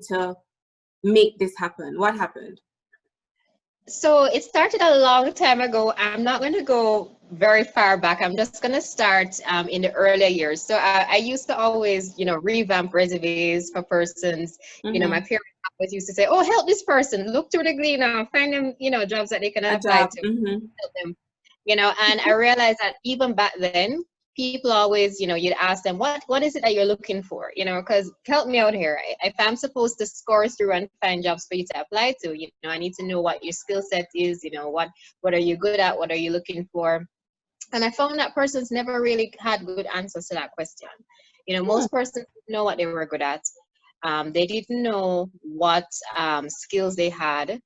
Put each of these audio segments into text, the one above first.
to make this happen? What happened? So it started a long time ago. I'm not going to go very far back. I'm just going to start in the earlier years. So I used to always, revamp resumes for persons. My parents always used to say, "Oh, help this person. Look through the gleaner, find them, jobs that they can apply to, help them." And I realized that even back then, people always, you'd ask them, what is it that you're looking for? Because help me out here. If I'm supposed to score through and find jobs for you to apply to, I need to know what your skill set is, what are you good at? What are you looking for? And I found that persons never really had good answers to that question. Most persons didn't know what they were good at. They didn't know what skills they had.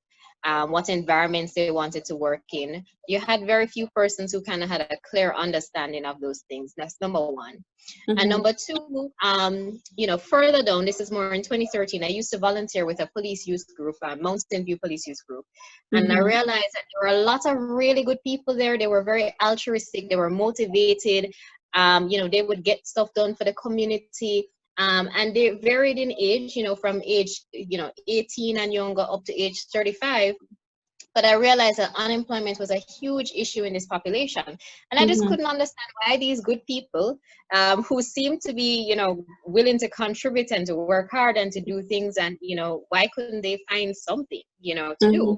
What environments they wanted to work in. You had very few persons who kind of had a clear understanding of those things. That's number one. And number two, further down, this is more in 2013, I used to volunteer with a police youth group, Mountain View Police Youth Group. And I realized that there were a lot of really good people there. They were very altruistic. They were motivated. They would get stuff done for the community. And they varied in age, from age, 18 and younger up to age 35. But I realized that unemployment was a huge issue in this population. And I just couldn't understand why these good people who seemed to be, willing to contribute and to work hard and to do things and, why couldn't they find something, to do?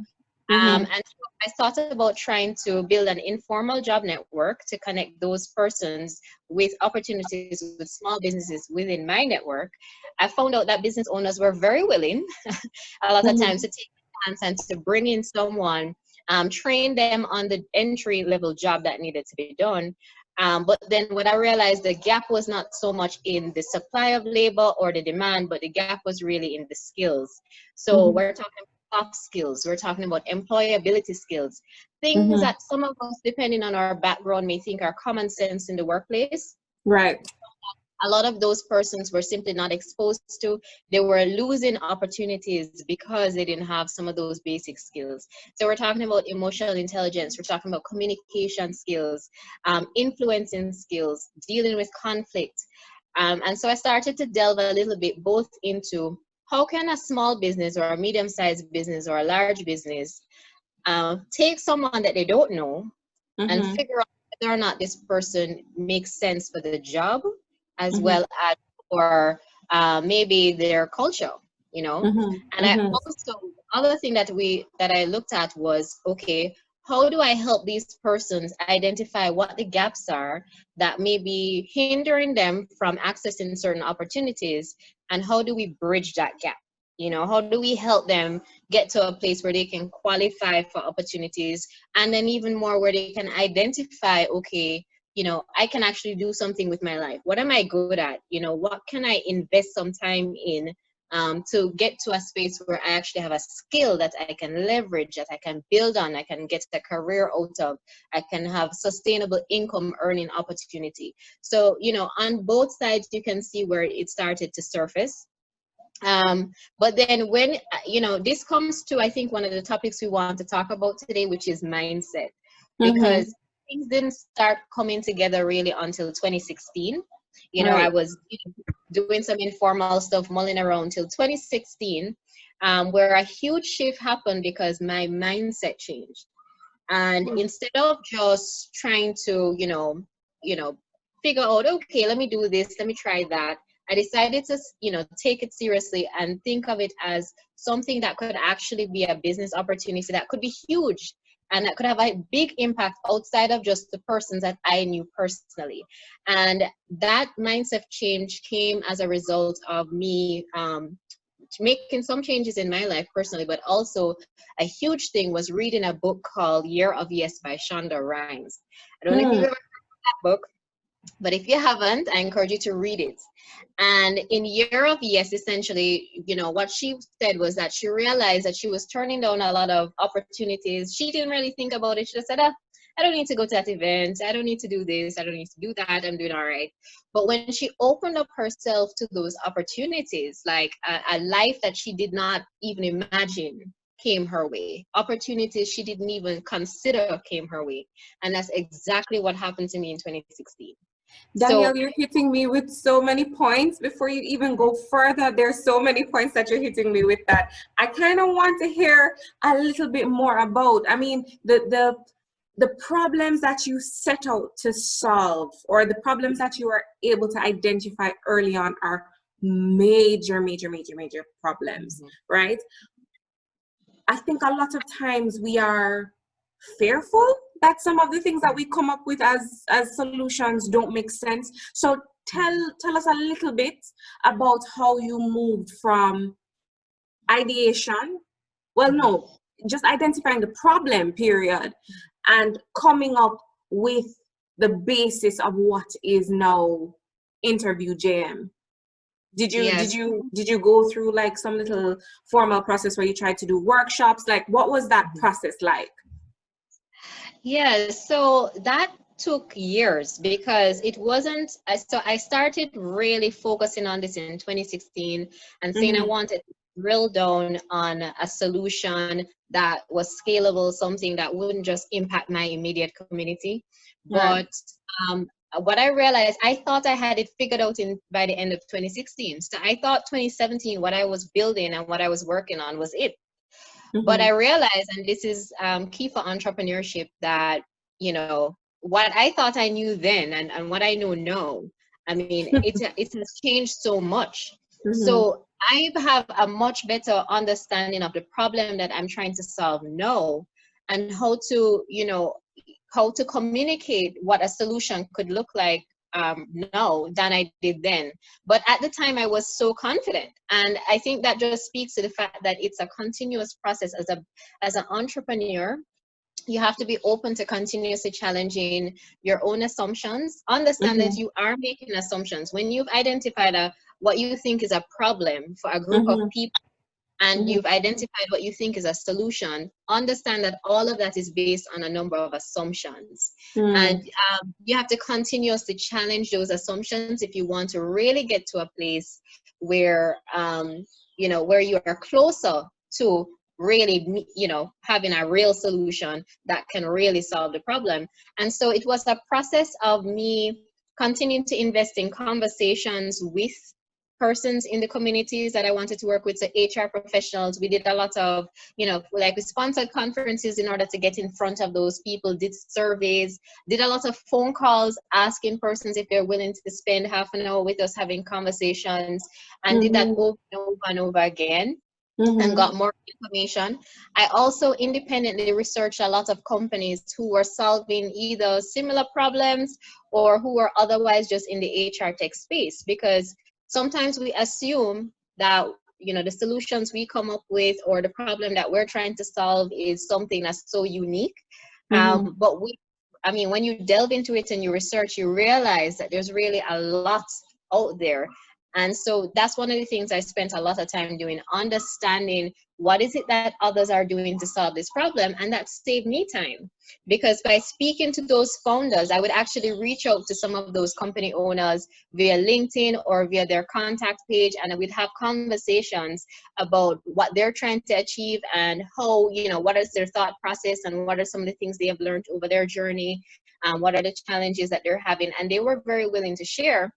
And so I thought about trying to build an informal job network to connect those persons with opportunities with small businesses within my network. I found out that business owners were very willing a lot of times to take a chance and to bring in someone, train them on the entry level job that needed to be done. But then what I realized, the gap was not so much in the supply of labor or the demand, but the gap was really in the skills. So we're talking soft skills, we're talking about employability skills, things that some of us, depending on our background, may think are common sense in the workplace. Right. A lot of those persons were simply not exposed to. They were losing opportunities because they didn't have some of those basic skills. So we're talking about emotional intelligence, we're talking about communication skills, influencing skills, dealing with conflict. And so I started to delve a little bit both into how can a small business or a medium-sized business or a large business take someone that they don't know and figure out whether or not this person makes sense for the job as well as for maybe their culture, And I also, other thing that I looked at was, okay, how do I help these persons identify what the gaps are that may be hindering them from accessing certain opportunities, and how do we bridge that gap? How do we help them get to a place where they can qualify for opportunities, and then even more where they can identify, okay, I can actually do something with my life. What am I good at? What can I invest some time in to get to a space where I actually have a skill that I can leverage, that I can build on, I can get a career out of, I can have sustainable income earning opportunity. So, on both sides, you can see where it started to surface. But then when, this comes to, I think, one of the topics we want to talk about today, which is mindset, because things didn't start coming together really until 2016. I was doing some informal stuff, mulling around till 2016, where a huge shift happened because my mindset changed. And instead of just trying to, figure out, okay, let me do this, let me try that, I decided to, take it seriously and think of it as something that could actually be a business opportunity that could be huge and that could have a big impact outside of just the persons that I knew personally. And that mindset change came as a result of me making some changes in my life personally, but also a huge thing was reading a book called Year of Yes by Shonda Rhimes. I don't know if you've ever heard of that book, but if you haven't, I encourage you to read it. And in Year of Yes, essentially, what she said was that she realized that she was turning down a lot of opportunities. She didn't really think about it. She just said, I don't need to go to that event. I don't need to do this. I don't need to do that. I'm doing all right. But when she opened up herself to those opportunities, like a life that she did not even imagine came her way, opportunities she didn't even consider came her way. And that's exactly what happened to me in 2016. Danielle, you're hitting me with so many points. Before you even go further, there's so many points that you're hitting me with that I kind of want to hear a little bit more about. I mean, the problems that you set out to solve, or the problems that you are able to identify early on, are major problems, right? I think a lot of times we are fearful that some of the things that we come up with as solutions don't make sense. So tell us a little bit about how you moved from ideation, just identifying the problem, period, and coming up with the basis of what is now InterviewJM. Did you go through like some little formal process where you tried to do workshops? Like, what was that process like? Yeah, so that took years because it wasn't, so I started really focusing on this in 2016 and saying I wanted to drill down on a solution that was scalable, something that wouldn't just impact my immediate community. But what I realized, I thought I had it figured out by the end of 2016. So I thought 2017, what I was building and what I was working on was it. But I realized, and this is key for entrepreneurship, that, you know, what I thought I knew then and what I know now, I mean, it has changed so much. So I have a much better understanding of the problem that I'm trying to solve now, and how to, you know, how to communicate what a solution could look like now than I did then. But at the time I was so confident, and I think that just speaks to the fact that it's a continuous process. As an entrepreneur, you have to be open to continuously challenging your own assumptions. Understand that you are making assumptions. When you've identified what you think is a problem for a group of people, and you've identified what you think is a solution, understand that all of that is based on a number of assumptions. And you have to continuously challenge those assumptions if you want to really get to a place where, you know, where you are closer to really, you know, having a real solution that can really solve the problem. And so it was a process of me continuing to invest in conversations with persons in the communities that I wanted to work with, so HR professionals. We did a lot of, you know, like we sponsored conferences in order to get in front of those people, did surveys, did a lot of phone calls asking persons if they're willing to spend half an hour with us having conversations, and did that over and over again. And got more information. I also independently researched a lot of companies who were solving either similar problems or who were otherwise just in the HR tech space, because sometimes we assume that, you know, the solutions we come up with or the problem that we're trying to solve is something that's so unique. But I mean, when you delve into it and you research, you realize that there's really a lot out there. And so that's one of the things I spent a lot of time doing, understanding what is it that others are doing to solve this problem. And that saved me time, because by speaking to those founders, I would actually reach out to some of those company owners via LinkedIn or via their contact page, and we'd have conversations about what they're trying to achieve and how, you know, what is their thought process and what are some of the things they have learned over their journey, what are the challenges that they're having. And they were very willing to share.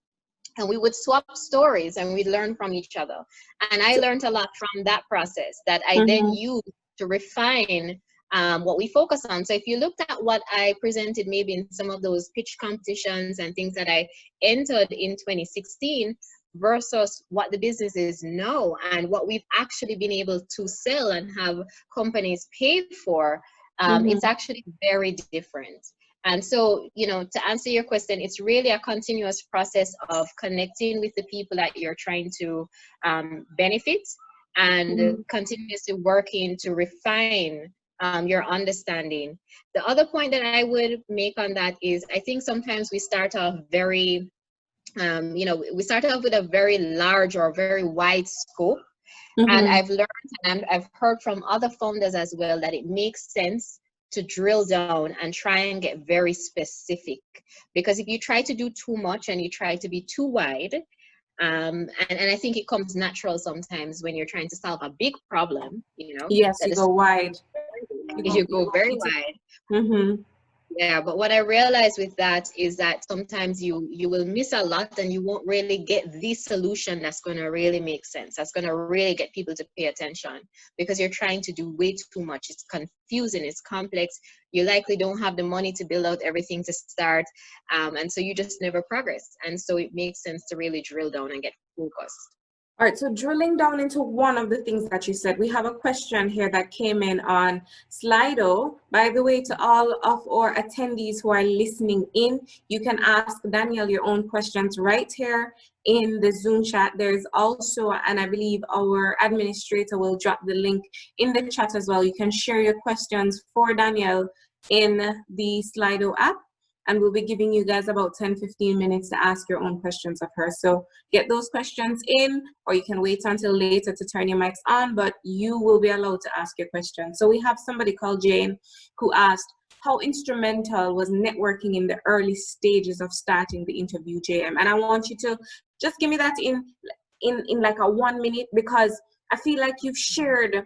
And we would swap stories and we'd learn from each other. And I learned a lot from that process that I then used to refine what we focus on. So if you looked at what I presented maybe in some of those pitch competitions and things that I entered in 2016 versus what the business is now and what we've actually been able to sell and have companies pay for, it's actually very different. And so, you know, to answer your question, it's really a continuous process of connecting with the people that you're trying to benefit, and continuously working to refine your understanding. The other point that I would make on that is, I think sometimes we start off very, you know, we start off with a very large or very wide scope. And I've learned and I've heard from other founders as well that it makes sense to drill down and try and get very specific, because if you try to do too much and you try to be too wide, and I think it comes natural sometimes when you're trying to solve a big problem, you know. Yes, you go wide. You go very wide. Yeah, but what I realized with that is that sometimes you will miss a lot and you won't really get the solution that's going to really make sense. That's going to really get people to pay attention because you're trying to do way too much. It's confusing, it's complex. You likely don't have the money to build out everything to start. And so you just never progress. And so it makes sense to really drill down and get focused. All right, so drilling down into one of the things that you said, we have a question here that came in on Slido. By the way, to all of our attendees who are listening in, you can ask Danielle your own questions right here in the Zoom chat. There's also, and I believe our administrator will drop the link in the chat as well. You can share your questions for Danielle in the Slido app, and we'll be giving you guys about 10-15 minutes to ask your own questions of her. So get those questions in, or you can wait until later to turn your mics on, but you will be allowed to ask your question. So we have somebody called Jane who asked, how instrumental was networking in the early stages of starting the InterviewJM? And I want you to just give me that in like a 1 minute, because I feel like you've shared,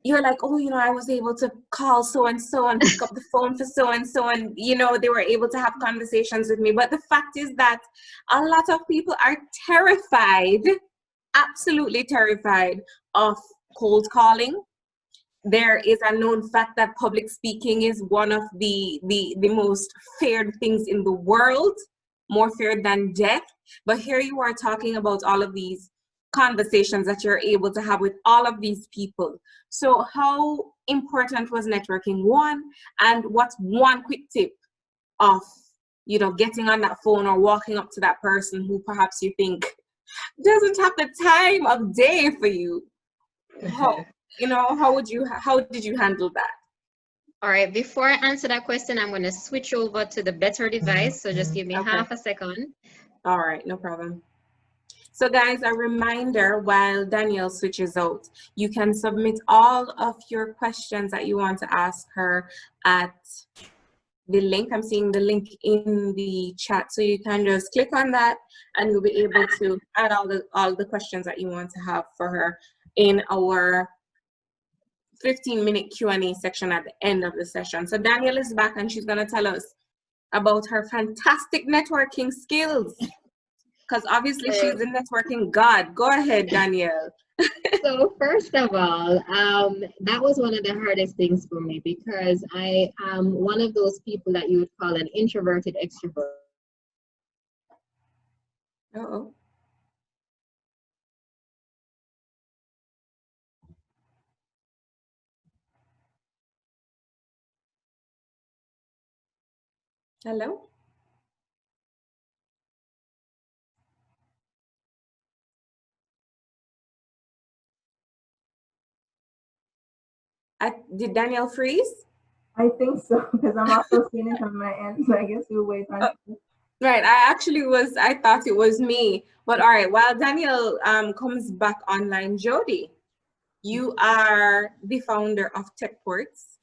you're like, oh, you know, I was able to call so-and-so and pick up the phone for so-and-so, and, you know, they were able to have conversations with me. But the fact is that a lot of people are terrified, absolutely terrified of cold calling. There is a known fact that public speaking is one of the most feared things in the world, more feared than death. But here you are talking about all of these conversations that you're able to have with all of these people. So how important was networking, one, and what's one quick tip of, you know, getting on that phone or walking up to that person who perhaps you think doesn't have the time of day for you? How, you know, how did you handle that? All right, before I answer that question, I'm going to switch over to the better device. So just give me half a second. All right, no problem. So guys, a reminder while Danielle switches out, you can submit all of your questions that you want to ask her at the link. I'm seeing the link in the chat. So you can just click on that and you'll be able to add all the questions that you want to have for her in our 15-minute Q&A section at the end of the session. So Danielle is back and she's going to tell us about her fantastic networking skills, because obviously she's the networking god. Go ahead, Danielle. So first of all, that was one of the hardest things for me because I am one of those people that you would call an introverted extrovert. Uh-oh. Hello? Did Danielle freeze? I think so, because I'm also seeing it on my end, so I guess we'll wait on Right, I thought it was me. But all right, while Danielle comes back online, Jody, you are the founder of TechPorts.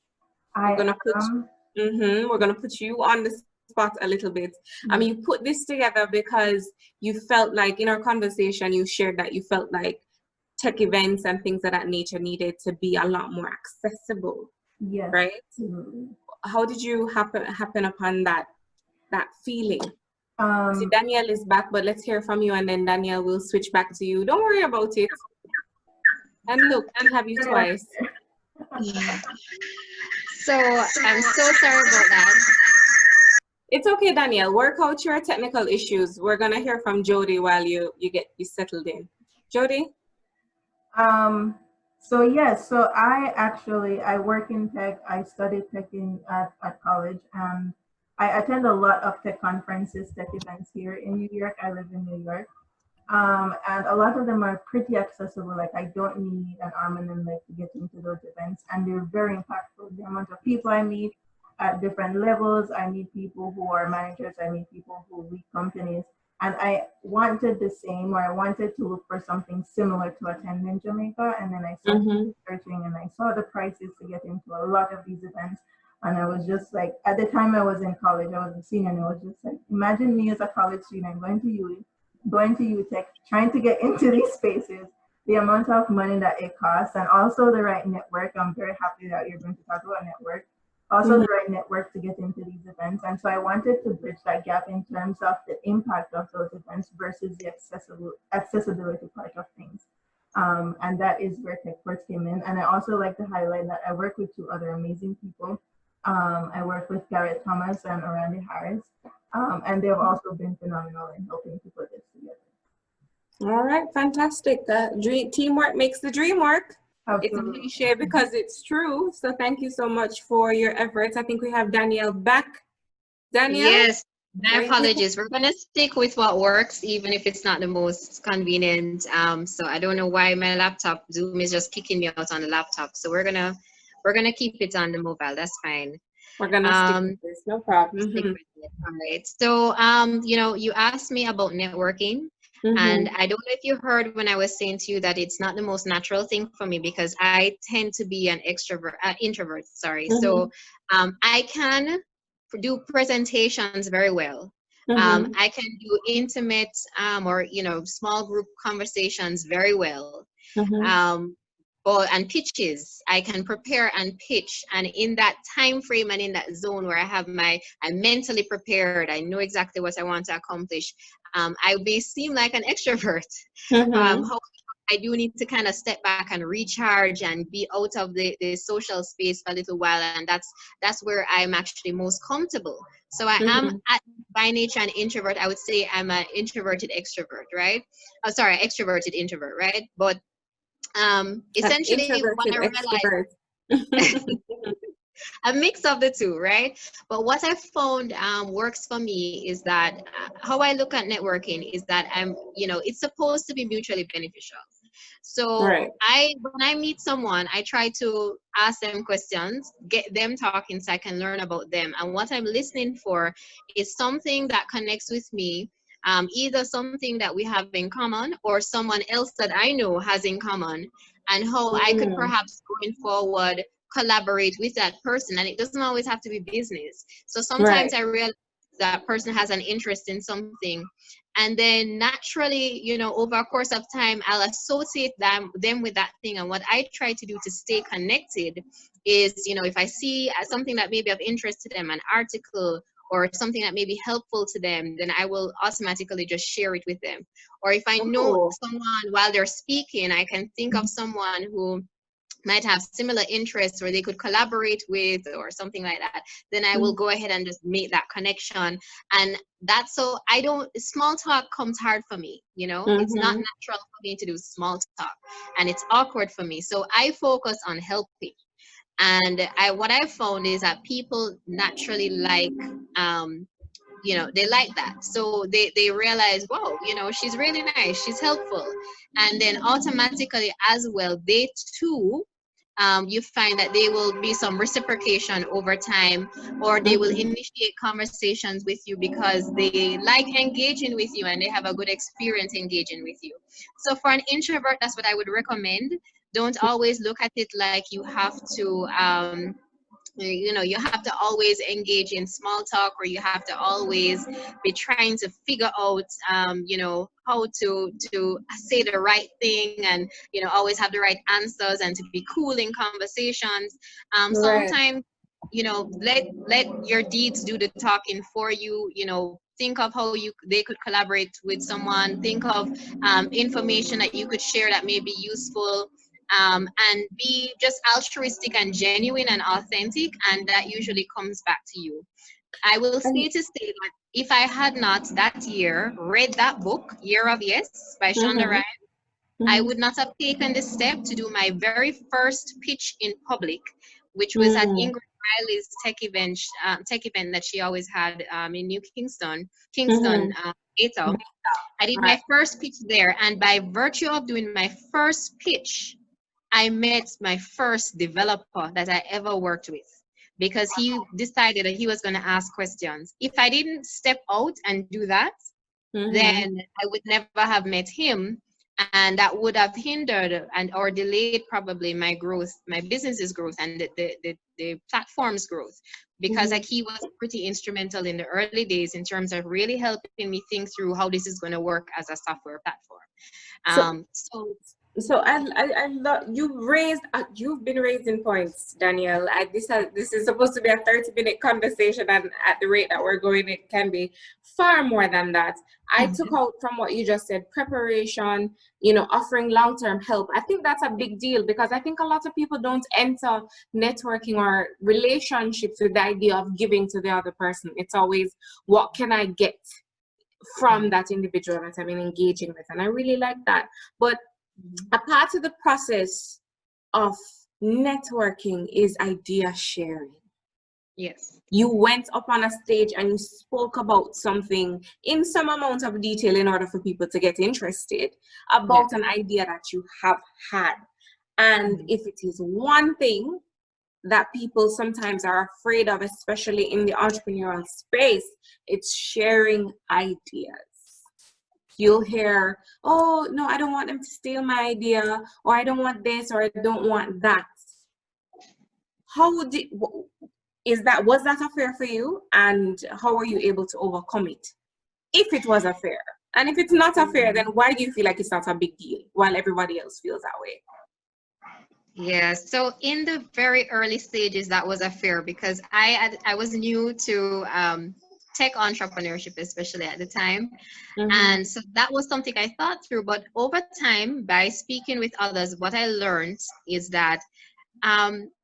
We're gonna put you on the spot a little bit. I mean, you put this together because you felt like, in our conversation, you shared that you felt like tech events and things of that nature needed to be a lot more accessible. Yes. Right? Absolutely. How did you happen upon that feeling? See, Um, Danielle is back, but let's hear from you, and then Danielle will switch back to you. Don't worry about it. And look, I have you twice. So I'm so sorry about that. It's okay, Danielle. Work out your technical issues. We're gonna hear from Jody while you get settled in. Jody? So yes, so I work in tech. I studied tech at college, and I attend a lot of tech conferences, tech events here in New York. I live in New York. And a lot of them are pretty accessible. Like, I don't need an arm and a leg to get into those events, and they're very impactful. The amount of people I meet at different levels, I meet people who are managers, I meet people who lead companies, and I wanted the same, or I wanted to look for something similar to attend in Jamaica. And then I started searching, and I saw the prices to get into a lot of these events. And I was just like, at the time I was in college, I was a senior, and I was just like, imagine me as a college student going to UTech, trying to get into these spaces, the amount of money that it costs, and also the right network. I'm very happy that you're going to talk about network. also the right network to get into these events. And so I wanted to bridge that gap in terms of the impact of those events versus the accessibility part of things. And that is where TechPorts came in. And I also like to highlight that I work with two other amazing people. I work with Garrett Thomas and Orandi Harris, and they've also been phenomenal in helping to put this together. All right, fantastic. Teamwork makes the dream work. Absolutely. It's a cliche because it's true. So thank you so much for your efforts. I think we have Danielle back. Danielle? Yes, my apologies. We're going to stick with what works, even if it's not the most convenient. So I don't know why my laptop, Zoom is just kicking me out on the laptop. So we're gonna keep it on the mobile. That's fine. We're gonna stick with this, no problem. Stick with it. All right. So you know, you asked me about networking. And I don't know if you heard when I was saying to you that it's not the most natural thing for me because I tend to be an introvert, sorry. So I can do presentations very well. I can do intimate or, you know, small group conversations very well. And pitches, I can prepare and pitch, and in that time frame and in that zone where I'm mentally prepared, I know exactly what I want to accomplish. I may seem like an extrovert. However, I do need to kind of step back and recharge and be out of the social space for a little while, and that's where I'm actually most comfortable. So I am by nature an introvert. I would say I'm an introverted extrovert, right? Oh, sorry, extroverted introvert, right? But essentially what I realized, a mix of the two, right? But what I found works for me is that how I look at networking is that it's supposed to be mutually beneficial. So when I meet someone, I try to ask them questions, get them talking so I can learn about them. And what I'm listening for is something that connects with me, either something that we have in common or someone else that I know has in common, and how I could perhaps going forward collaborate with that person. And it doesn't always have to be business. So sometimes I realize that person has an interest in something, and then naturally, you know, over a course of time, I'll associate them with that thing. And what I try to do to stay connected is, you know, if I see something that may be of interest to them, an article or something that may be helpful to them, then I will automatically just share it with them. Or if I know someone while they're speaking, I can think of someone who might have similar interests or they could collaborate with or something like that, then I will go ahead and just make that connection. And that's so small talk comes hard for me, you know. It's not natural for me to do small talk, and it's awkward for me. So I focus on helping. And what I found is that people naturally like you know, they like that. So they realize, wow, you know, she's really nice, she's helpful. And then automatically as well, they too, you find that there will be some reciprocation over time, or they will initiate conversations with you because they like engaging with you and they have a good experience engaging with you. So for an introvert, that's what I would recommend. Don't always look at it like you have to you know, you have to always engage in small talk, or you have to always be trying to figure out you know, how to say the right thing, and you know, always have the right answers, and to be cool in conversations. Sometimes, you know, let your deeds do the talking for you. You know, think of how they could collaborate with someone. Think of information that you could share that may be useful. And be just altruistic and genuine and authentic, and that usually comes back to you. I will say that if I had not that year read that book, Year of Yes by Shonda Rhimes, I would not have taken the step to do my very first pitch in public, which was at Ingrid Riley's tech event that she always had in New Kingston, Atoll. I did my first pitch there, and by virtue of doing my first pitch, I met my first developer that I ever worked with, because he decided that he was going to ask questions. If I didn't step out and do that, then I would never have met him, and that would have hindered or delayed probably my growth, my business's growth, and the platform's growth, because like he was pretty instrumental in the early days in terms of really helping me think through how this is going to work as a software platform. So I love you've been raising points, Danielle. This is supposed to be a 30-minute conversation, and at the rate that we're going, it can be far more than that. I took out from what you just said, preparation, offering long-term help. I think that's a big deal, because I think a lot of people don't enter networking or relationships with the idea of giving to the other person. It's always, what can I get from that individual that I've been engaging with? And I really like that. But a part of the process of networking is idea sharing. Yes. You went up on a stage and you spoke about something in some amount of detail in order for people to get interested about an idea that you have had. And if it is one thing that people sometimes are afraid of, especially in the entrepreneurial space, it's sharing ideas. You'll hear, oh, no, I don't want them to steal my idea, or I don't want this, or I don't want that. Was that a fear for you? And how were you able to overcome it? If it was a fear. And if it's not a fear, then why do you feel like it's not a big deal while everybody else feels that way? Yeah, so in the very early stages, that was a fear, because I was new to tech entrepreneurship, especially at the time. And so that was something I thought through. But over time, by speaking with others, what I learned is that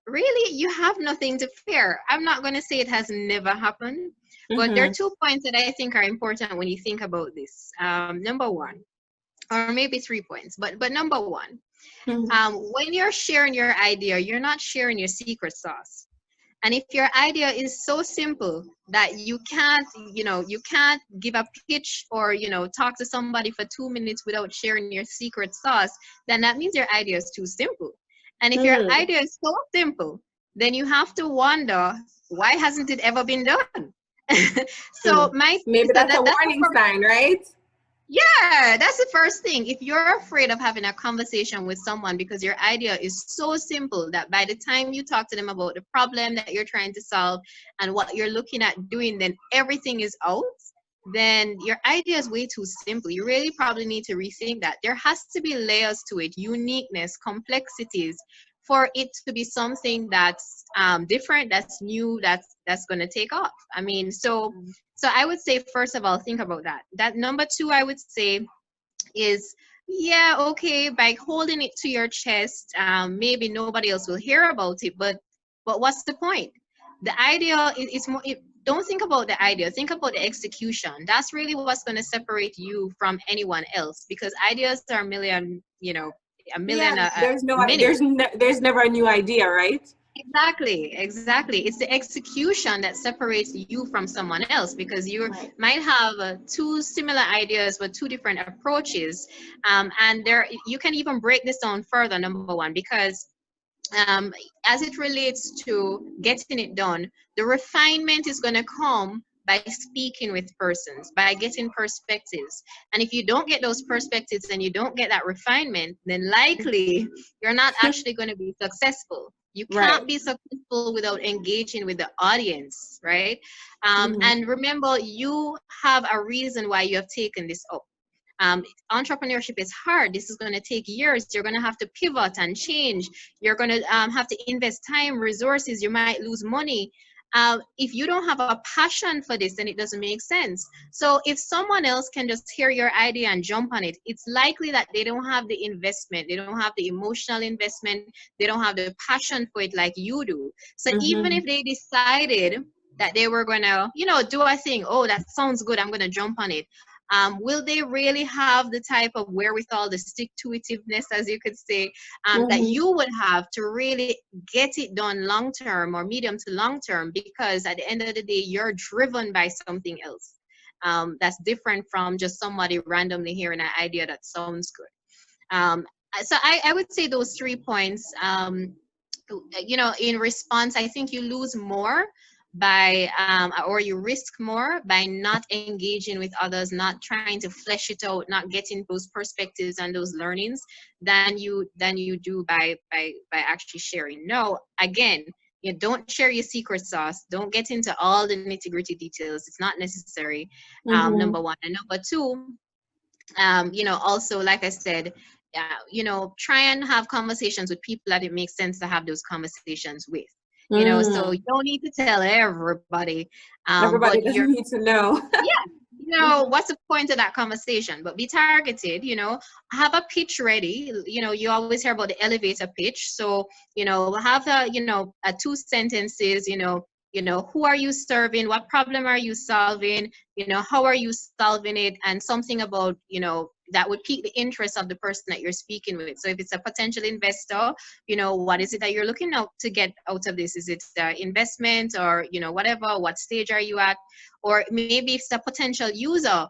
really you have nothing to fear. I'm not going to say it has never happened, but there are 2 points that I think are important when you think about this. Number one, or maybe 3 points, but number one, when you're sharing your idea, you're not sharing your secret sauce. And if your idea is so simple that you can't give a pitch or, talk to somebody for 2 minutes without sharing your secret sauce, then that means your idea is too simple. And if your idea is so simple, then you have to wonder, why hasn't it ever been done? Maybe that's a warning sign, right? Yeah, that's the first thing. If you're afraid of having a conversation with someone because your idea is so simple that by the time you talk to them about the problem that you're trying to solve and what you're looking at doing, then everything is out, then your idea is way too simple. You really probably need to rethink that. There has to be layers to it, uniqueness, complexities, for it to be something that's different, that's new, that's going to take off. I mean, so I would say, first of all, think about that. That number 2, I would say, is, yeah, okay, by holding it to your chest, maybe nobody else will hear about it, but what's the point? The idea is more, don't think about the idea, think about the execution. That's really what's going to separate you from anyone else, because ideas are a million, a million there's never a new idea, right? Exactly. It's the execution that separates you from someone else, because you might have 2 similar ideas with 2 different approaches, and you can even break this down further. Number 1, because as it relates to getting it done, the refinement is going to come by speaking with persons, by getting perspectives. And if you don't get those perspectives and you don't get that refinement, then likely you're not actually going to be successful. You can't be successful without engaging with the audience, right? And remember, you have a reason why you have taken this up. Entrepreneurship is hard. This is going to take years. You're going to have to pivot and change. You're going to have to invest time, resources. You might lose money. If you don't have a passion for this, then it doesn't make sense. So if someone else can just hear your idea and jump on it, it's likely that they don't have the investment. They don't have the emotional investment. They don't have the passion for it like you do. So even if they decided that they were going to, do a thing, oh, that sounds good, I'm going to jump on it. Will they really have the type of wherewithal, the stick-to-itiveness, as you could say, that you would have to really get it done long-term or medium to long-term? Because at the end of the day, you're driven by something else that's different from just somebody randomly hearing an idea that sounds good. So I would say those 3 points. In response, I think you lose more by or you risk more by not engaging with others, not trying to flesh it out, not getting those perspectives and those learnings than you do by actually sharing. No, again, you don't share your secret sauce. Don't get into all the nitty-gritty details. It's not necessary. Number 1. And number 2, also, like I said, you know, try and have conversations with people that it makes sense to have those conversations with. You know, so you Mm. don't need to tell everybody, Everybody but doesn't you're, need to know. yeah, you know, what's the point of that conversation? But be targeted, you know, have a pitch ready. You know, you always hear about the elevator pitch. So, you know, have a, you know, a 2 sentences, you know, who are you serving? What problem are you solving? You know, how are you solving it? And something about, you know, that would pique the interest of the person that you're speaking with. So if it's a potential investor, you know, what is it that you're looking out to get out of this? Is it investment or, you know, whatever? What stage are you at? Or maybe it's a potential user.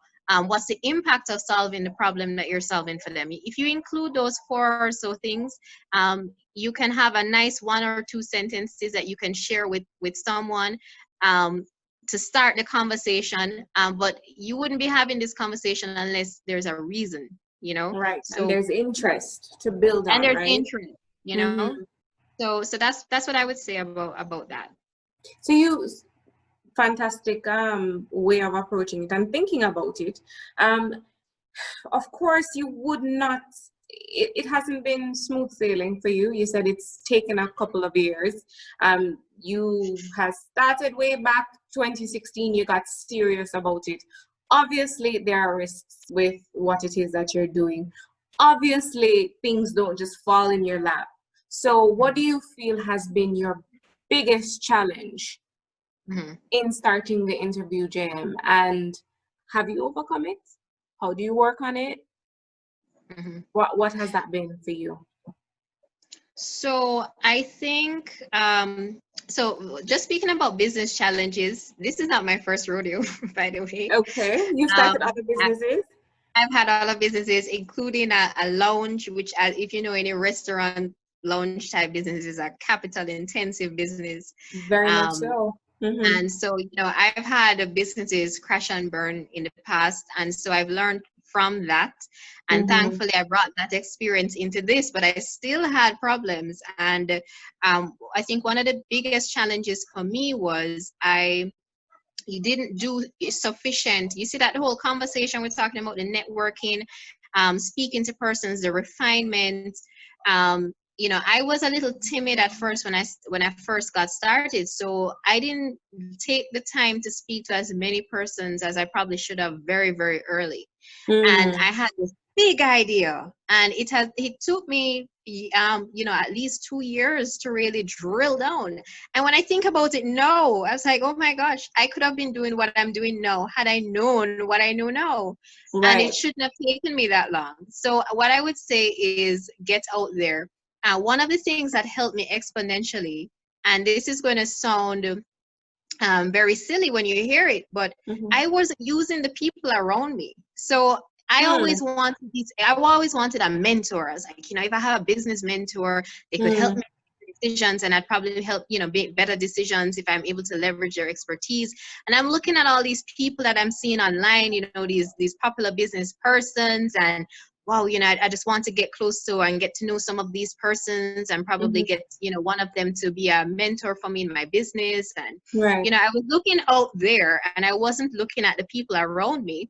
What's the impact of solving the problem that you're solving for them? If you include those 4 or so things, you can have a nice 1 or 2 sentences that you can share with someone, to start the conversation. But you wouldn't be having this conversation unless there's a reason, you know. Right. And So there's interest to build and on, there's right? interest, you Hmm. know. So that's what I would say about that. So you fantastic way of approaching it and thinking about it. Of course, you would not, it hasn't been smooth sailing for you. You said it's taken a couple of years. You have started way back 2016, you got serious about it. Obviously, there are risks with what it is that you're doing. Obviously, things don't just fall in your lap. So, what do you feel has been your biggest challenge Mm-hmm. in starting the interview jam, and have you overcome it? How do you work on it? Mm-hmm. What has that been for you? So I think, so just speaking about business challenges, this is not my first rodeo, by the way. Okay, you started Um, other I, businesses. I've had other businesses, including a lounge, which, if you know, any restaurant lounge type business is a capital intensive business. Very much Um, so. Mm-hmm. and so, you know, I've had businesses crash and burn in the past. And so I've learned from that. And Mm-hmm. thankfully, I brought that experience into this, but I still had problems. And I think one of the biggest challenges for me was you didn't do sufficient. You see that whole conversation we're talking about, the networking, speaking to persons, the refinement. You know, I was a little timid at first when I first got started, so I didn't take the time to speak to as many persons as I probably should have very, very early. And I Mm. had this big idea, and it took me you know, at least 2 years to really drill down. And when I think about it now, I was like, oh my gosh, I could have been doing what I'm doing now had I known what I know now. And it Right. shouldn't have taken me that long. So what I would say is get out there. One of the things that helped me exponentially, and this is going to sound very silly when you hear it, but Mm-hmm. I was using the people around me. So Mm. I always wanted a mentor. I was like, you know, if I have a business mentor, they could help Mm. me make decisions, and I'd probably help, you know, make better decisions if I'm able to leverage their expertise. And I'm looking at all these people that I'm seeing online, you know, these popular business persons, and wow, you know, I just want to get close to and get to know some of these persons and probably Mm-hmm. get, you know, one of them to be a mentor for me in my business. And, Right. you know, I was looking out there and I wasn't looking at the people around me.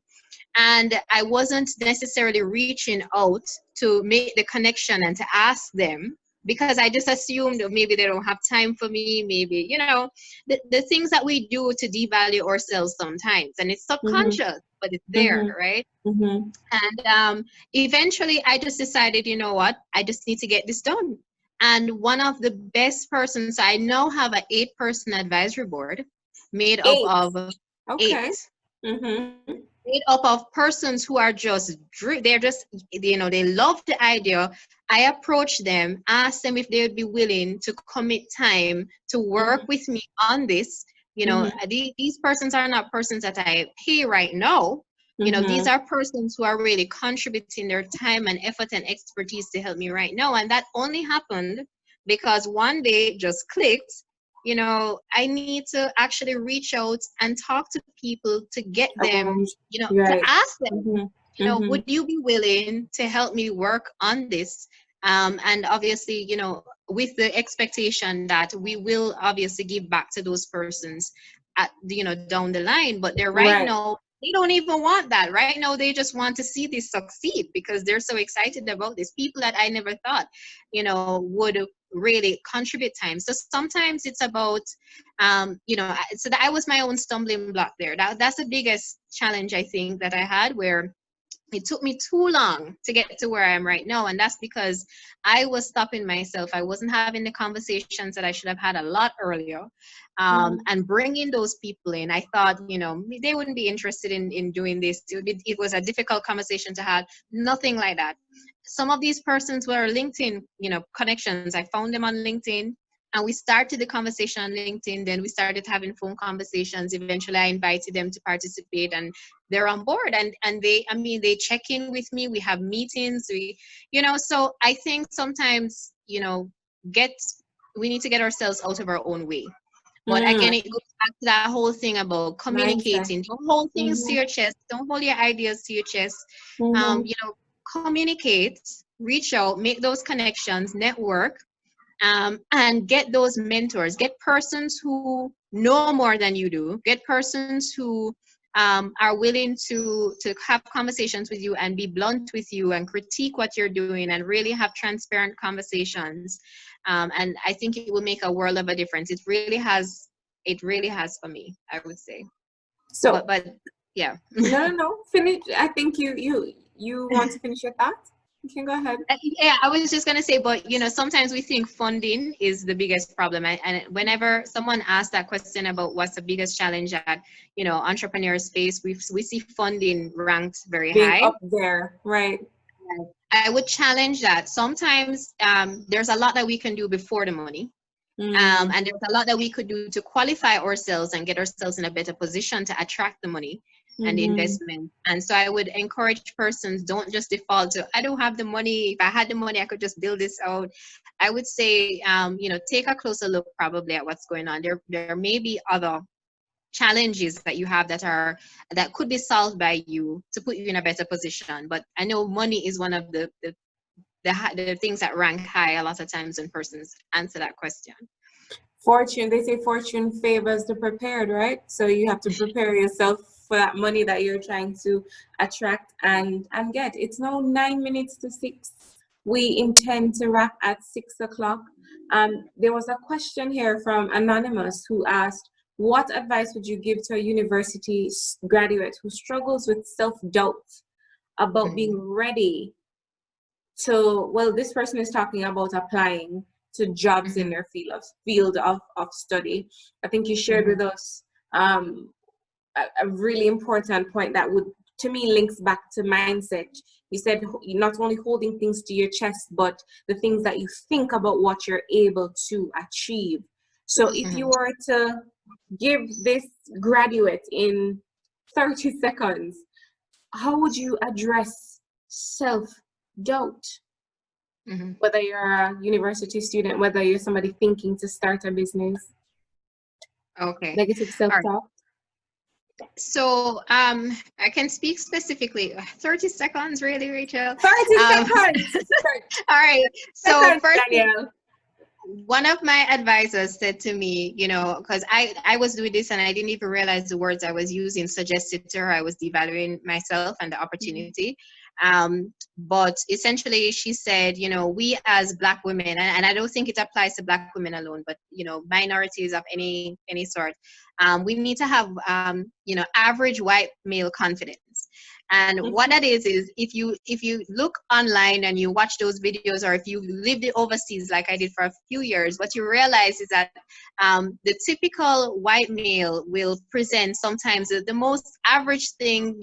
And I wasn't necessarily reaching out to make the connection and to ask them, because I just assumed maybe they don't have time for me, maybe, you know, the things that we do to devalue ourselves sometimes. And it's Mm-hmm. subconscious, but it's there, Mm-hmm. right? Mm-hmm. And eventually I just decided, you know what, I just need to get this done. And one of the best persons, I now have an 8-person advisory board made up 8. of eight, Okay. Mm-hmm. made up of persons who are they're just, you know, they love the idea. I approach them, ask them if they would be willing to commit time to work Mm-hmm. with me on this. You know, Mm-hmm. these persons are not persons that I pay right now. You know, these Mm-hmm. are persons who are really contributing their time and effort and expertise to help me right now. And that only happened because one day it just clicked. You know, I need to actually reach out and talk to people to get them, Around. you know, to Right. ask them, Mm-hmm. you know, Mm-hmm. would you be willing to help me work on this? And obviously, you know, with the expectation that we will obviously give back to those persons at, you know, down the line. But they're right Right. now they don't even want that right now. They just want to see this succeed because they're so excited about this. People that I never thought, would really contribute time. So sometimes it's about, so that I was my own stumbling block there. That's the biggest challenge I think that I had, where it took me too long to get to where I am right now. And that's because I was stopping myself. I wasn't having the conversations that I should have had a lot earlier. And bringing those people in, I thought, they wouldn't be interested in doing this. It was a difficult conversation to have. Nothing like that. Some of these persons were LinkedIn, connections. I found them on LinkedIn. And we started the conversation on LinkedIn. Then we started having phone conversations. Eventually, I invited them to participate, and they're on board. And they check in with me. We have meetings. So I think sometimes, we need to get ourselves out of our own way. But again, it goes back to that whole thing about communicating. Don't hold things to your chest. Don't hold your ideas to your chest. Communicate, reach out, make those connections, network. And get those mentors, get persons who know more than you do, get persons who are willing to have conversations with you and be blunt with you and critique what you're doing and really have transparent conversations. And I think it will make a world of a difference. It really has for me, I would say. So, but yeah. No, finish. I think you want to finish your thoughts. You can go ahead. Yeah, I was just gonna say, but sometimes we think funding is the biggest problem, and whenever someone asks that question about what's the biggest challenge that entrepreneurs face, we see funding ranked very Being high. up there, right? I would challenge that. Sometimes there's a lot that we can do before the money. And there's a lot that we could do to qualify ourselves and get ourselves in a better position to attract the money and the investment. And so I would encourage persons, don't just default to, I don't have the money. If I had the money, I could just build this out. I would say, take a closer look probably at what's going on. There may be other challenges that you have that could be solved by you to put you in a better position. But I know money is one of the things that rank high a lot of times when persons answer that question. They say fortune favors the prepared, right? So you have to prepare yourself for that money that you're trying to attract and get. It's now 9 minutes to 6. We intend to wrap at 6 o'clock. There was a question here from Anonymous who asked, what advice would you give to a university graduate who struggles with self-doubt about being ready to, well, this person is talking about applying to jobs in their field of study. I think you shared with us a really important point that would, to me, links back to mindset. You said not only holding things to your chest, but the things that you think about what you're able to achieve. So if you were to give this graduate in 30 seconds, how would you address self-doubt? Whether you're a university student, whether you're somebody thinking to start a business. Okay. Negative self-talk. So I can speak specifically. 30 seconds, really, Racheal? 30 seconds. All right. So first, Danielle. One of my advisors said to me, because I was doing this and I didn't even realize the words I was using suggested to her I was devaluing myself and the opportunity. But essentially she said, we as Black women, and I don't think it applies to Black women alone, but, minorities of any sort, we need to have, average white male confidence. And what that is if you look online and you watch those videos, or if you lived overseas like I did for a few years, what you realize is that the typical white male will present sometimes the most average thing,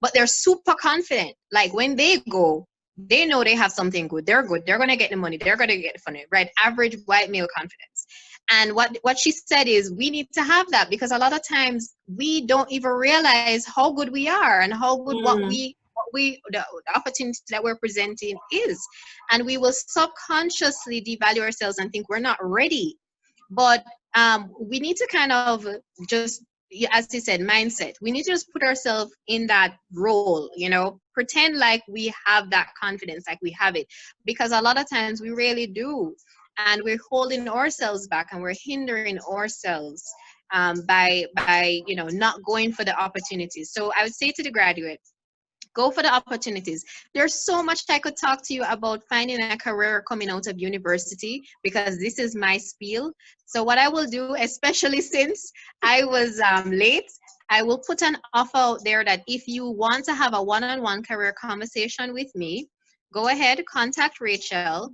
but they're super confident. Like when they go, they know they have something good. They're good. They're going to get the money. They're going to get the money, right? Average white male confidence. And what she said is we need to have that, because a lot of times we don't even realize how good we are and how good the opportunity that we're presenting is. And we will subconsciously devalue ourselves and think we're not ready. But we need to kind of just, as you said, mindset. We need to just put ourselves in that role, pretend like we have that confidence, like we have it, because a lot of times we really do. And we're holding ourselves back and we're hindering ourselves by not going for the opportunities. So I would say to the graduates, go for the opportunities. There's so much I could talk to you about finding a career coming out of university, because this is my spiel. So what I will do, especially since I was late, I will put an offer out there that if you want to have a one-on-one career conversation with me, go ahead, contact Racheal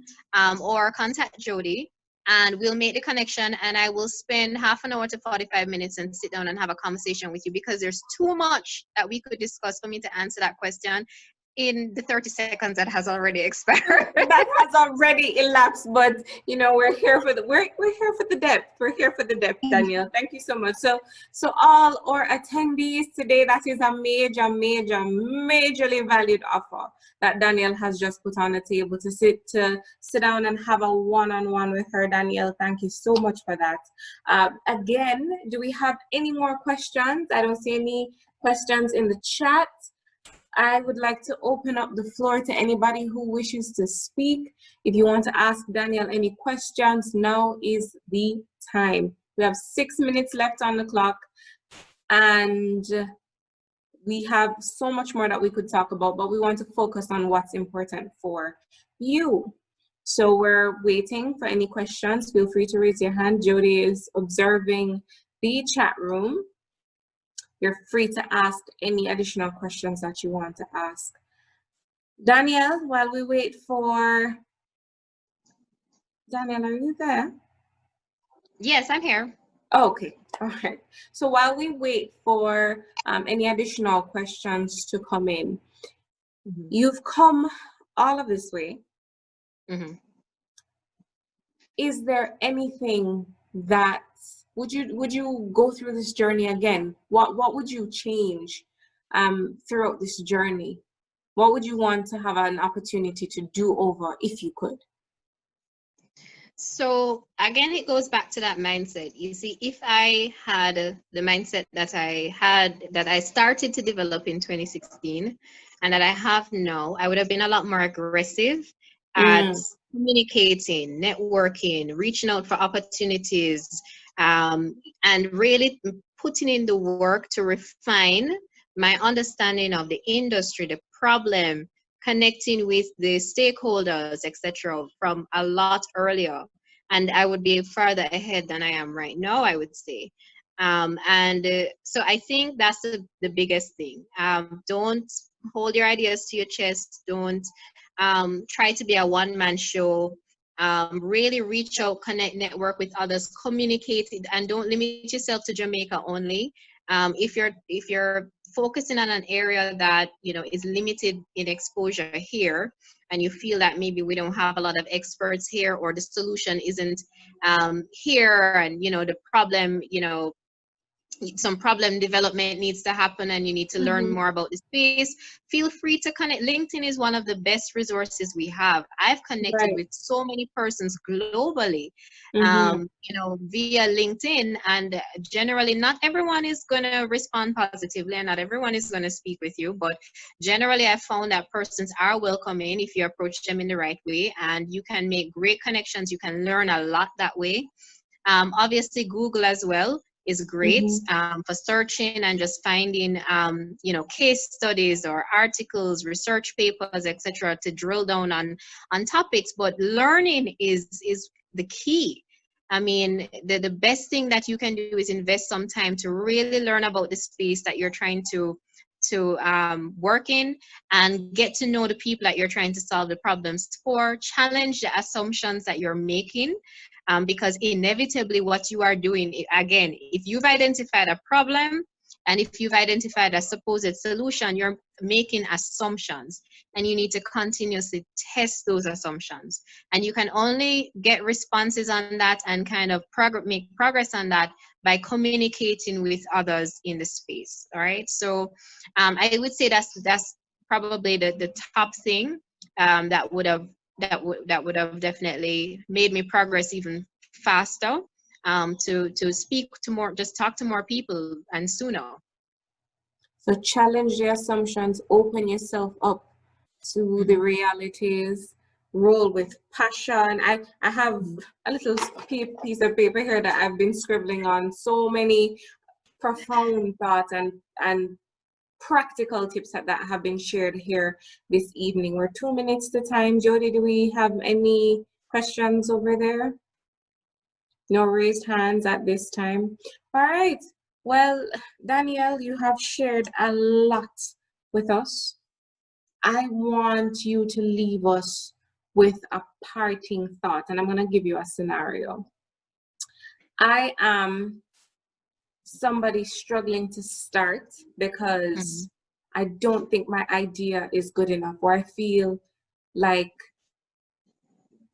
or contact Jody, and we'll make the connection, and I will spend half an hour to 45 minutes and sit down and have a conversation with you, because there's too much that we could discuss for me to answer that question in the 30 seconds that has already expired. That has already elapsed, but we're here for the depth. We're here for the depth, Danielle. Thank you so much. So all our attendees today, that is a majorly valued offer that Danielle has just put on the table to sit down and have a one-on-one with her. Danielle, thank you so much for that. Again, do we have any more questions? I don't see any questions in the chat. I would like to open up the floor to anybody who wishes to speak. If you want to ask Danielle any questions, now is the time. We have 6 minutes left on the clock, and we have so much more that we could talk about, but we want to focus on what's important for you. So we're waiting for any questions. Feel free to raise your hand. Jody is observing the chat room. You're free to ask any additional questions that you want to ask. Danielle, while we wait for... Danielle, are you there? Yes, I'm here. Oh, okay, all right. So while we wait for any additional questions to come in, you've come all of this way. Is there anything that would you go through this journey again? What would you change throughout this journey? What would you want to have an opportunity to do over if you could? So again, it goes back to that mindset. You see, if I had the mindset that I started to develop in 2016 and that I have now, I would have been a lot more aggressive at communicating, networking, reaching out for opportunities, and really putting in the work to refine my understanding of the industry, the problem, connecting with the stakeholders, etc., from a lot earlier. And I would be further ahead than I am right now, I would say. So I think that's the biggest thing. Don't hold your ideas to your chest. Don't try to be a one-man show. Really reach out, connect, network with others, communicate, and don't limit yourself to Jamaica only. If you're focusing on an area that is limited in exposure here, and you feel that maybe we don't have a lot of experts here, or the solution isn't here, and the problem, some problem development needs to happen, and you need to learn more about the space, feel free to connect. LinkedIn is one of the best resources we have. I've connected with so many persons globally, via LinkedIn, and generally not everyone is going to respond positively, and not everyone is going to speak with you, but generally I found that persons are welcoming if you approach them in the right way, and you can make great connections. You can learn a lot that way. Obviously Google as well is great for searching and just finding case studies or articles, research papers, etc., to drill down on topics. But learning is the key. I mean, the best thing that you can do is invest some time to really learn about the space that you're trying to work in, and get to know the people that you're trying to solve the problems for. Challenge the assumptions that you're making, because inevitably what you are doing, again, if you've identified a problem and if you've identified a supposed solution, you're making assumptions, and you need to continuously test those assumptions. And you can only get responses on that and kind of make progress on that by communicating with others in the space. All right, so I would say that's probably the top thing that would have definitely made me progress even faster, to speak to more, just talk to more people and sooner. So challenge the assumptions, open yourself up to the realities, roll with passion. I have a little piece of paper here that I've been scribbling on so many profound thoughts and practical tips that have been shared here this evening. We're 2 minutes to time. Jody, do we have any questions over there? No raised hands at this time. All right. Well, Danielle, you have shared a lot with us. I want you to leave us with a parting thought, and I'm going to give you a scenario. I am somebody struggling to start because I don't think my idea is good enough, or I feel like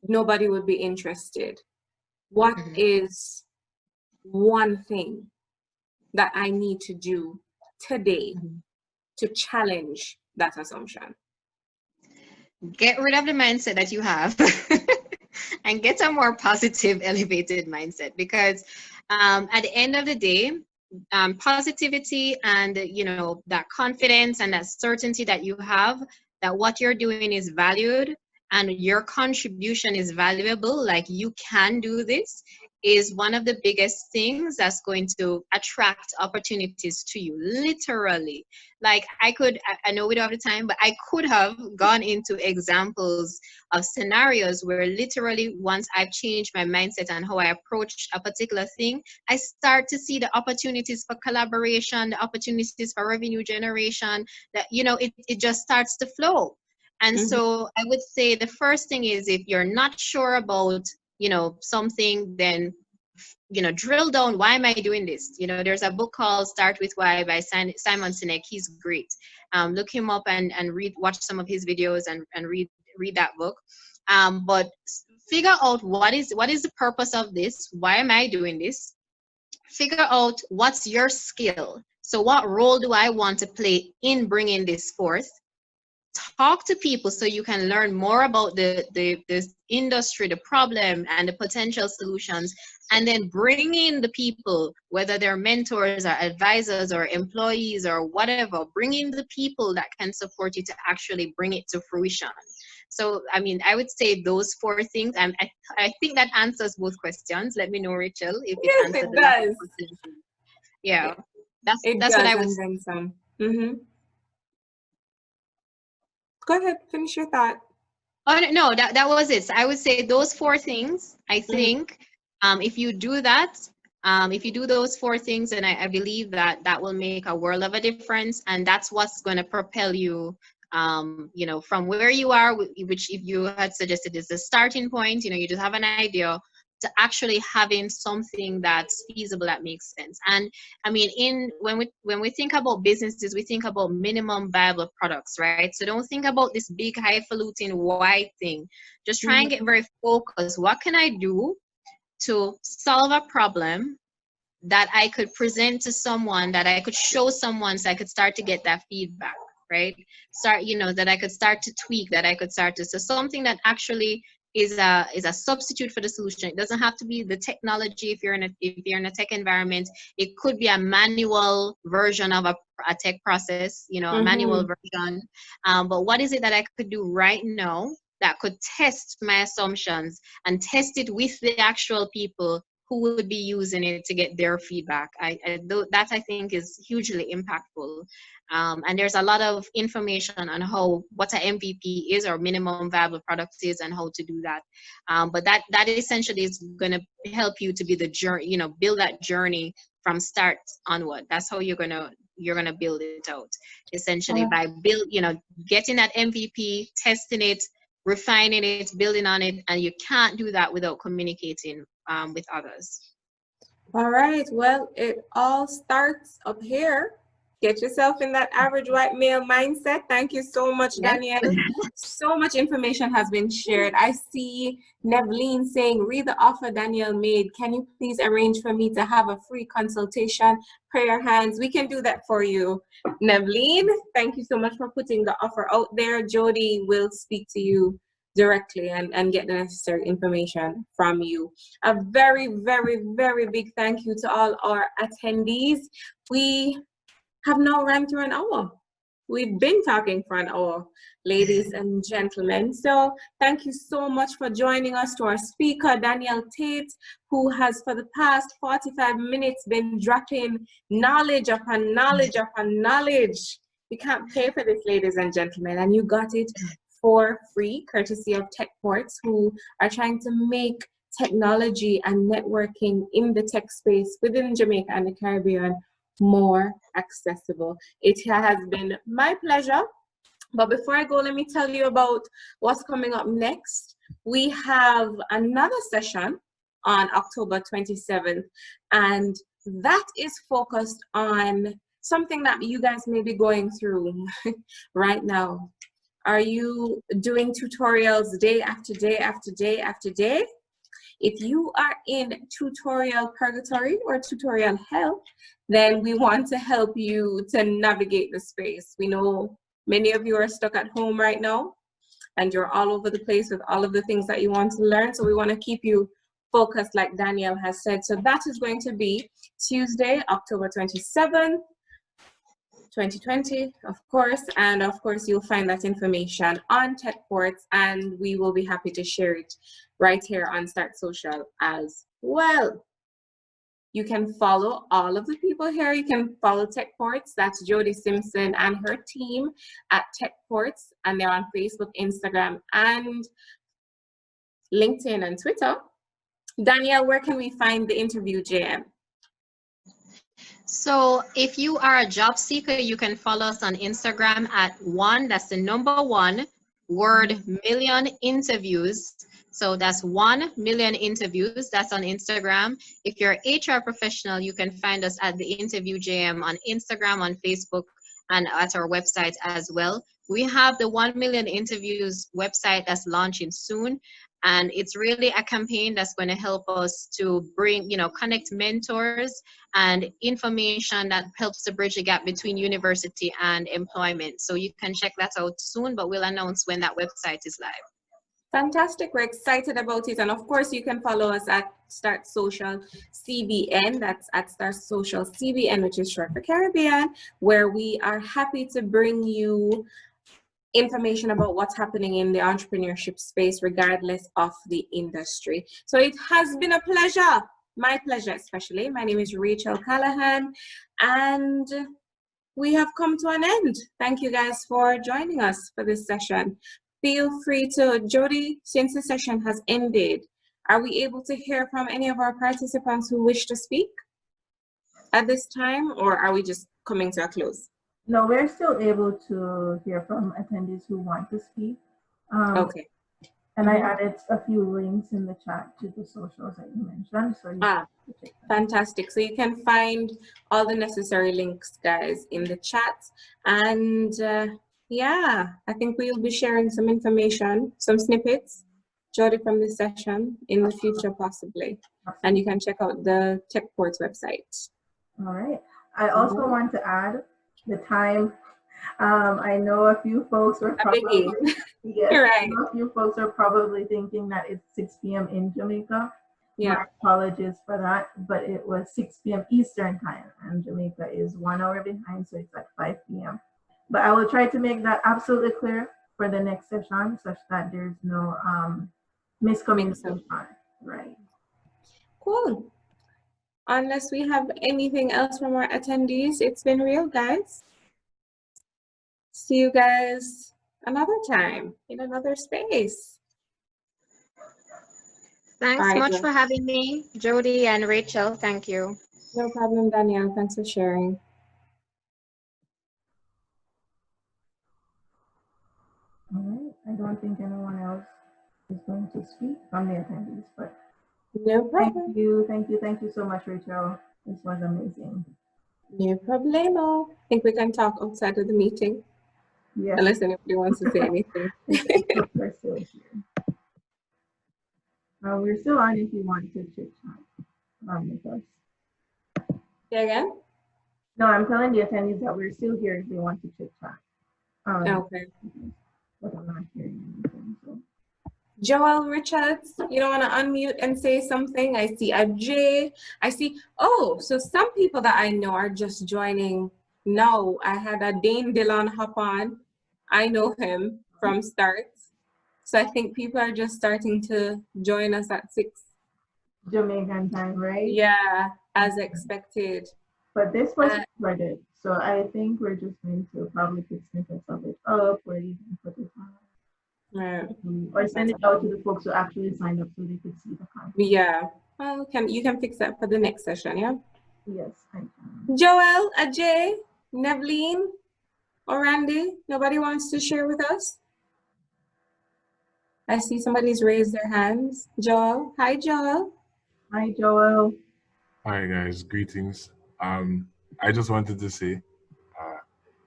nobody would be interested. What is one thing that I need to do today to challenge that assumption? Get rid of the mindset that you have and get a more positive, elevated mindset, because at the end of the day, positivity and, you know, that confidence and that certainty that you have that what you're doing is valued and your contribution is valuable, like you can do this, is one of the biggest things that's going to attract opportunities to you, literally. Like I know we don't have the time, but I could have gone into examples of scenarios where literally once I've changed my mindset and how I approach a particular thing, I start to see the opportunities for collaboration, the opportunities for revenue generation, that, you know, it just starts to flow. And so I would say the first thing is, if you're not sure about, you know, something, then, you know, drill down. Why am I doing this? You know, there's a book called Start With Why by Simon Sinek. He's great. Look him up and watch some of his videos and read that book. But figure out what is the purpose of this? Why am I doing this? Figure out what's your skill. So what role do I want to play in bringing this forth? Talk to people so you can learn more about the industry, the problem, and the potential solutions, and then bring in the people, whether they're mentors or advisors or employees or whatever. Bring in the people that can support you to actually bring it to fruition. So, I mean, I would say those 4 things, and I think that answers both questions. Let me know, Racheal, if it Yes, answered it the last does. question. Yeah, It that's what does, I would and say. then some. Go ahead, finish your thought. Oh, no, that was it. So I would say those 4 things, I think, if you do that, if you do those 4 things, then I believe that will make a world of a difference. And that's what's going to propel you, you know, from where you are, which if you had suggested is the starting point, you know, you just have an idea, to actually having something that's feasible, that makes sense. And I mean, when we think about businesses, we think about minimum viable products, right? So don't think about this big highfalutin wide thing. Just try and get very focused. What can I do to solve a problem that I could present to someone, that I could show someone, so I could start to get that feedback, right? Start, you know, that I could start to tweak, that I could start to, so something that actually is a substitute for the solution. It doesn't have to be the technology. If you're in a tech environment, it could be a manual version of a tech process, you know, a manual version. But what is it that I could do right now that could test my assumptions and test it with the actual people who would be using it to get their feedback? That I think is hugely impactful. And there's a lot of information on what an MVP is, or minimum viable product is, and how to do that. But that essentially is going to help you to be the journey, you know, build that journey from start onward. That's how you're gonna build it out, essentially, by getting that MVP, testing it, refining it, building on it. And you can't do that without communicating with others. All right, well, it all starts up here. Get yourself in that average white male mindset. Thank you so much, Danielle. So much information has been shared. I see Nevleen saying, read the offer Danielle made. Can you please arrange for me to have a free consultation? Prayer hands. We can do that for you, Nevleen. Thank you so much for putting the offer out there. Jody will speak to you directly and get the necessary information from you. A very, very, very big thank you to all our attendees. We have now run through an hour. We've been talking for an hour. ladies and gentlemen. So thank you so much for joining us, to our speaker, Danielle Tait, who has for the past 45 minutes been dropping knowledge upon knowledge upon knowledge. You can't pay for this, ladies and gentlemen, and you got it for free, courtesy of TechPorts, who are trying to make technology and networking in the tech space within Jamaica and the Caribbean more accessible. It has been my pleasure. But before I go, let me tell you about what's coming up next. We have another session on October 27th, and that is focused on something that you guys may be going through right now. Are you doing tutorials day after day after day after day? If you are in tutorial purgatory or tutorial hell, then we want to help you to navigate the space. We know many of you are stuck at home right now, and you're all over the place with all of the things that you want to learn. So we want to keep you focused, like Danielle has said. So that is going to be Tuesday, October 27th, 2020, of course. And of course, you'll find that information on TechPorts, and we will be happy to share it right here on Start Social as well. You can follow all of the people here. You can follow TechPorts. That's Jody Simpson and her team at TechPorts, and they're on Facebook, Instagram, and LinkedIn and Twitter. Danielle, where can we find the InterviewJM? So if you are a job seeker, you can follow us on Instagram at that's the number 1 word million interviews. So that's 1 million interviews. That's on Instagram. If you're an HR professional, you can find us at the InterviewJM on Instagram, on Facebook, and at our website as well. We have the 1 million interviews website that's launching soon. And it's really a campaign that's going to help us to bring, connect mentors and information that helps to bridge the gap between university and employment. So you can check that out soon, but we'll announce when that website is live. Fantastic. We're excited about it. And of course, you can follow us at Start Social CBN. That's at Start Social CBN, which is short for Caribbean, where we are happy to bring you information about what's happening in the entrepreneurship space, regardless of the industry. So it has been a pleasure, my pleasure especially. My name is Racheal Callaghan, and we have come to an end. Thank you guys for joining us for this session. Feel free to, Jody, since the session has ended, are we able to hear from any of our participants who wish to speak at this time, or are we just coming to a close? No, we're still able to hear from attendees who want to speak. Okay. And I added a few links in the chat to the socials that you mentioned. So fantastic. So you can find all the necessary links, guys, in the chat. And yeah, I think we'll be sharing some information, some snippets, Jody, from this session in the future, possibly. And you can check out the TechPorts website. All right. I also want to add the time. I know a few folks are probably, right. a few folks are probably thinking that it's 6 p.m. in Jamaica. Yeah. My apologies for that, but it was 6 p.m. Eastern time, and Jamaica is 1 hour behind, so it's like 5 p.m. But I will try to make that absolutely clear for the next session, such that there's no miscommunication. Right. Cool. Unless we have anything else from our attendees, it's been real, guys. See you guys another time in another space. Thanks much for having me, Jody and Racheal. Thank you. No problem, Danielle. Thanks for sharing. All right. I don't think anyone else is going to speak from the attendees, but no problem. Thank you so much, Racheal. This was amazing. No problemo. I think we can talk outside of the meeting. Yes. Unless anybody wants to say anything. We're still here. We're still on if you want to chit chat with us. Say again? No, I'm telling the attendees that we're still here if they want to chit chat. Okay. But I'm not hearing anything. So. Joel Richards, you don't want to unmute and say something? I see a J. I see, oh, so some people that I know are just joining. No, I had a Dane Dillon hop on. I know him from start. So I think people are just starting to join us at 6. Jamaican time, right? Yeah, as expected. But this was recorded, so I think we're just going to probably put snippets of it up, or even put it on, Right. or send it out to the folks who actually signed up so they could see the content. Yeah. Well, you can fix that for the next session, yeah? Yes, I can. Joel, Ajay, Nevleen, or Randy, nobody wants to share with us? I see somebody's raised their hands. Joel. Hi, Joel. Hi, Joel. Hi guys, greetings. I just wanted to say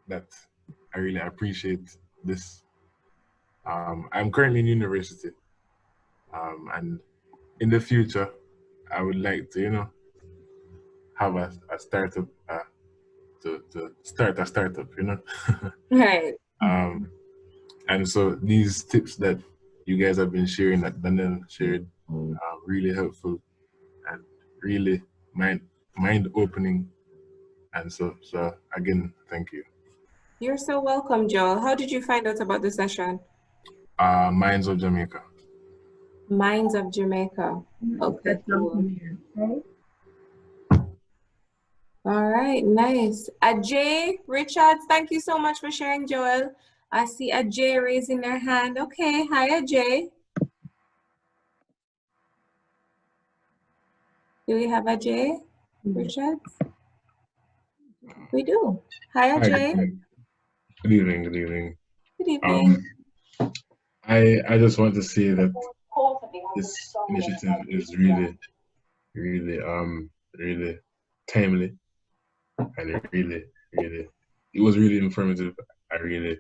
that I really appreciate this. I'm currently in university, and in the future, I would like to, have a startup, to start a startup, Right. And so these tips that you guys have been sharing, that Danielle shared, are really helpful and really mind opening. And so again, thank you. You're so welcome, Joel. How did you find out about the session? Minds of Jamaica. Minds of Jamaica. Okay, That's cool. here, right? All right, nice. Ajay, Richard, thank you so much for sharing, Joel. I see Ajay raising their hand. Okay, hi, Ajay. Do we have Ajay, Richard? We do. Hi, Hi, Ajay. good evening. Good evening. Good evening. I just want to say that this initiative is really, really timely, and it was really informative. I really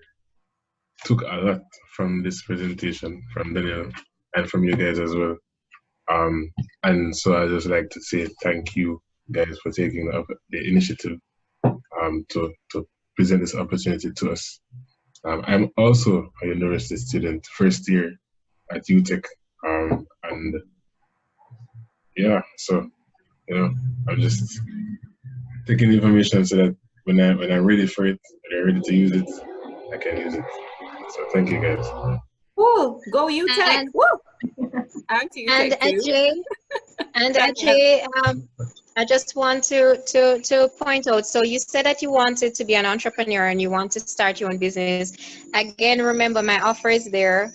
took a lot from this presentation from Danielle and from you guys as well. And so I just like to say thank you guys for taking the initiative to present this opportunity to us. I'm also a university student, first year at UTech, and yeah, so I'm just taking the information so that when I'm ready for it, when I'm ready to use it, I can use it. So thank you guys. Cool. Go UTech. And, Woo! I'm to and UTech too. Ajay, I just want to point out, so you said that you wanted to be an entrepreneur and you want to start your own business. Again, remember my offer is there.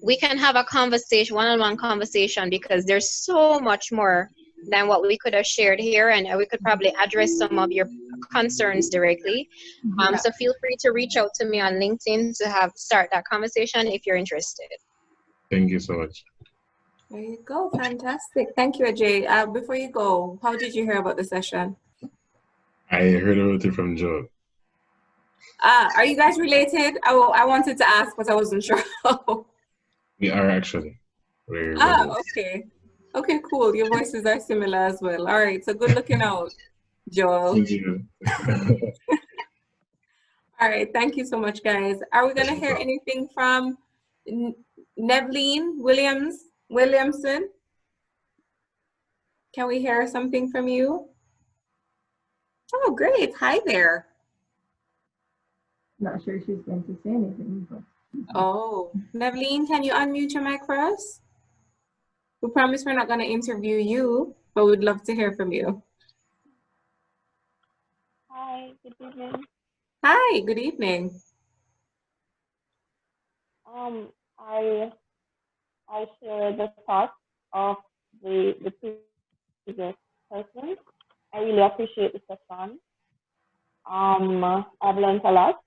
We can have a conversation, one-on-one conversation, because there's so much more than what we could have shared here, and we could probably address some of your concerns directly. So feel free to reach out to me on LinkedIn to start that conversation if you're interested. Thank you so much. There you go. Fantastic. Thank you, Ajay. Before you go, how did you hear about the session? I heard about it from Joe. Are you guys related? I wanted to ask, but I wasn't sure. We are actually. We're Okay. Okay, cool. Your voices are similar as well. All right, so good looking out, Joel. Thank you. All right, thank you so much, guys. Are we gonna hear anything from Nevleen Williamson? Can we hear something from you? Oh, great. Hi there. Not sure she's going to say anything, but. Oh, Nevleen, can you unmute your mic for us? We promise we're not going to interview you, but we'd love to hear from you. Hi, good evening. Hi, good evening. I share the thoughts of the previous person. I really appreciate the session. I've learned a lot,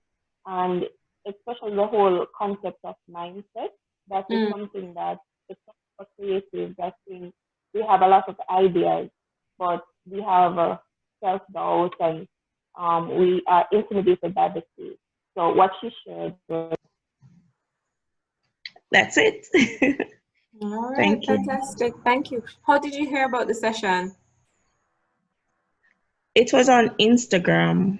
and especially the whole concept of mindset. That is something that is for creative. That we have a lot of ideas, but we have self-doubt, and we are intimidated by the state. So what she shared was. That's it. All right, Thank you. fantastic. Thank you. How did you hear about the session? It was on Instagram.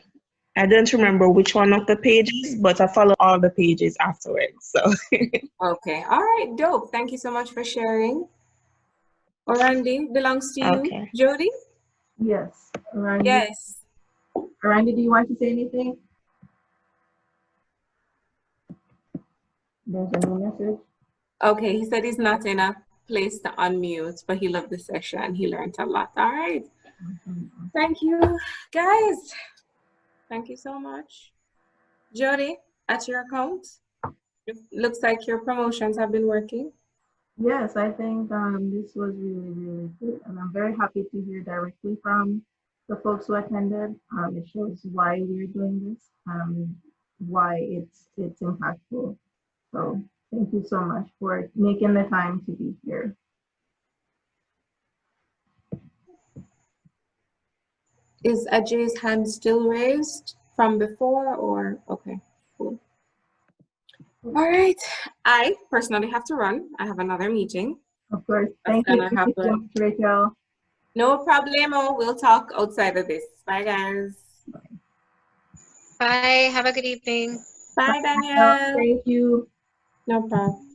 I don't remember which one of the pages, but I follow all the pages afterwards. So. Okay. All right. Dope. Thank you so much for sharing. Orandi belongs to you. Okay. Jody? Yes. Randy. Yes. Randy, do you want to say anything? There's a new message. Okay, he said he's not in a place to unmute, but he loved the session. He learned a lot. All right. Thank you, guys. Thank you so much. Jody, at your account, it looks like your promotions have been working. Yes, I think this was really, really good. And I'm very happy to hear directly from the folks who attended. It shows why we're doing this, why it's impactful. So thank you so much for making the time to be here. Is Ajay's hand still raised from before or okay, cool. All right, I personally have to run. I have another meeting. Of course. Thank you so much, Racheal. No problemo. We'll talk outside of this. Bye, guys. Bye. Have a good evening. Bye, Danielle. Thank you. No problem.